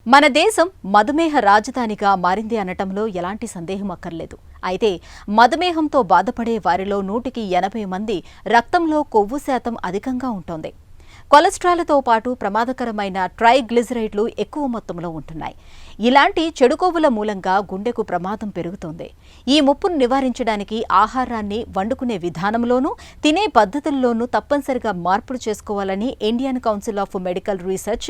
మన దేశం మధుమేహ రాజధానిగా మారింది అనటంలో ఎలాంటి సందేహం అక్కర్లేదు. అయితే మధుమేహంతో బాధపడే వారిలో 180 మంది రక్తంలో కొవ్వు శాతం అధికంగా ఉంటుంది. కొలెస్ట్రాల్తో పాటు ప్రమాదకరమైన ట్రైగ్లిజరైడ్లు ఎక్కువ మొత్తంలో ఉంటున్నాయి. ఇలాంటి చెడు కొవ్వుల మూలంగా గుండెకు ప్రమాదం పెరుగుతోంది. ఈ ముప్పును నివారించడానికి ఆహారాన్ని వండుకునే విధానంలోనూ తినే పద్ధతుల్లోనూ తప్పనిసరిగా మార్పులు చేసుకోవాలని Indian council of medical research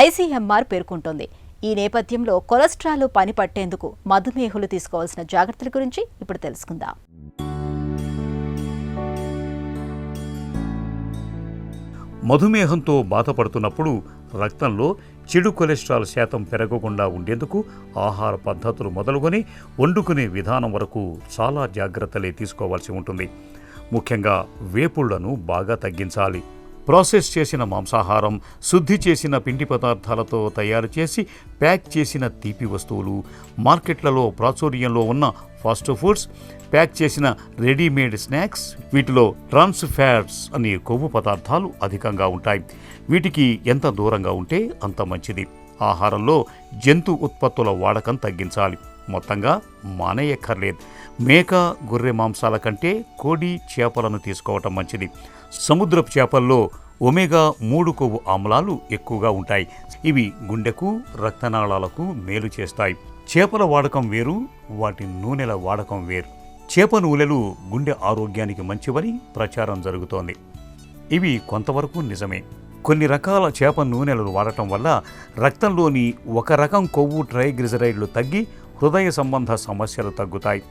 ICMR పేర్కొంటోంది. ఈ నేపథ్యంలో కొలెస్ట్రాల్ పని పట్టేందుకు మధుమేహులు తీసుకోవాల్సిన జాగ్రత్తల గురించి ఇప్పుడు తెలుసుకుందాం. మధుమేహంతో బాధపడుతున్నప్పుడు రక్తంలో చెడు కొలెస్ట్రాల్ శాతం పెరగకుండా ఉండేందుకు ఆహార పద్ధతులు మొదలుకొని వండుకునే విధానం వరకు చాలా జాగ్రత్తలే తీసుకోవాల్సి ఉంటుంది. ముఖ్యంగా వేపుళ్లను బాగా తగ్గించాలి. ప్రాసెస్ చేసిన మాంసాహారం, శుద్ధి చేసిన పిండి పదార్థాలతో తయారు చేసి ప్యాక్ చేసిన తీపి వస్తువులు, మార్కెట్లలో ప్రాచుర్యంలో ఉన్న ఫాస్ట్ ఫుడ్స్, ప్యాక్ చేసిన రెడీమేడ్ స్నాక్స్, వీటిలో ట్రాన్స్ ఫ్యాట్స్ అనే కొవ్వు పదార్థాలు అధికంగా ఉంటాయి. వీటికి ఎంత దూరంగా ఉంటే అంత మంచిది. ఆహారంలో జంతు ఉత్పత్తుల వాడకం తగ్గించాలి. మొత్తంగా మానేయక్కర్లేదు. మేక, గొర్రె మాంసాల కంటే కోడి, చేపలను తీసుకోవటం మంచిది. సముద్రపు చేపల్లో ఒమేగా-3 కొవ్వు ఆమ్లాలు ఎక్కువగా ఉంటాయి. ఇవి గుండెకు, రక్తనాళాలకు మేలు చేస్తాయి. చేపల వాడకం వేరు, వాటి నూనెల వాడకం వేరు. చేప నూనెలు గుండె ఆరోగ్యానికి మంచివని ప్రచారం జరుగుతోంది. ఇవి కొంతవరకు నిజమే. కొన్ని రకాల చేప నూనెలను వాడటం వల్ల రక్తంలోని ఒక రకం కొవ్వు ట్రైగ్లిజరైడ్లు తగ్గి హృదయ సంబంధ సమస్యలు తగ్గుతాయి.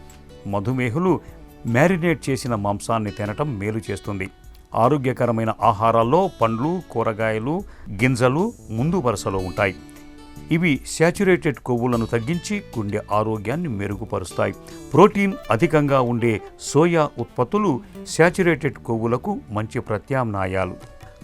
మధుమేహులు మ్యారినేట్ చేసిన మాంసాన్ని తినటం మేలు చేస్తుంది. ఆరోగ్యకరమైన ఆహారాల్లో పండ్లు, కూరగాయలు, గింజలు ముందు వరుసలో ఉంటాయి. ఇవి శాచురేటెడ్ కొవ్వులను తగ్గించి గుండె ఆరోగ్యాన్ని మెరుగుపరుస్తాయి. ప్రోటీన్ అధికంగా ఉండే సోయా ఉత్పత్తులు శాచురేటెడ్ కొవ్వులకు మంచి ప్రత్యామ్నాయాలు.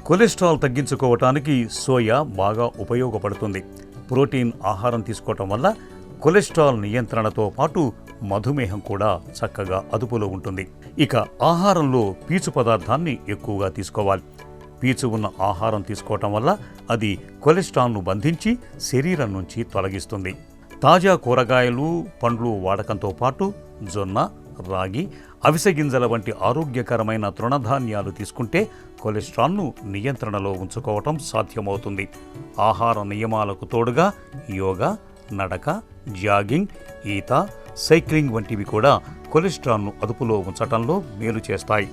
కొలెస్ట్రాల్ తగ్గించుకోవటానికి సోయా బాగా ఉపయోగపడుతుంది. ప్రోటీన్ ఆహారం తీసుకోవటం వల్ల కొలెస్ట్రాల్ నియంత్రణతో పాటు మధుమేహం కూడా చక్కగా అదుపులో ఉంటుంది. ఇక ఆహారంలో పీచు పదార్థాన్ని ఎక్కువగా తీసుకోవాలి. పీచు ఉన్న ఆహారం తీసుకోవటం వల్ల అది కొలెస్ట్రాల్ను బంధించి శరీరం నుంచి తొలగిస్తుంది. తాజా కూరగాయలు, పండ్లు వాడకంతో పాటు జొన్న, రాగి, అవిసె గింజల వంటి ఆరోగ్యకరమైన తృణధాన్యాలు తీసుకుంటే కొలెస్ట్రాల్ను నియంత్రణలో ఉంచుకోవటం సాధ్యమవుతుంది. ఆహార నియమాలకు తోడుగా యోగా, నడక, జాగింగ్, ఈత, సైక్లింగ్ వంటివి కూడా కొలెస్ట్రాల్ను అదుపులో ఉంచటంలో మేలు చేస్తాయి.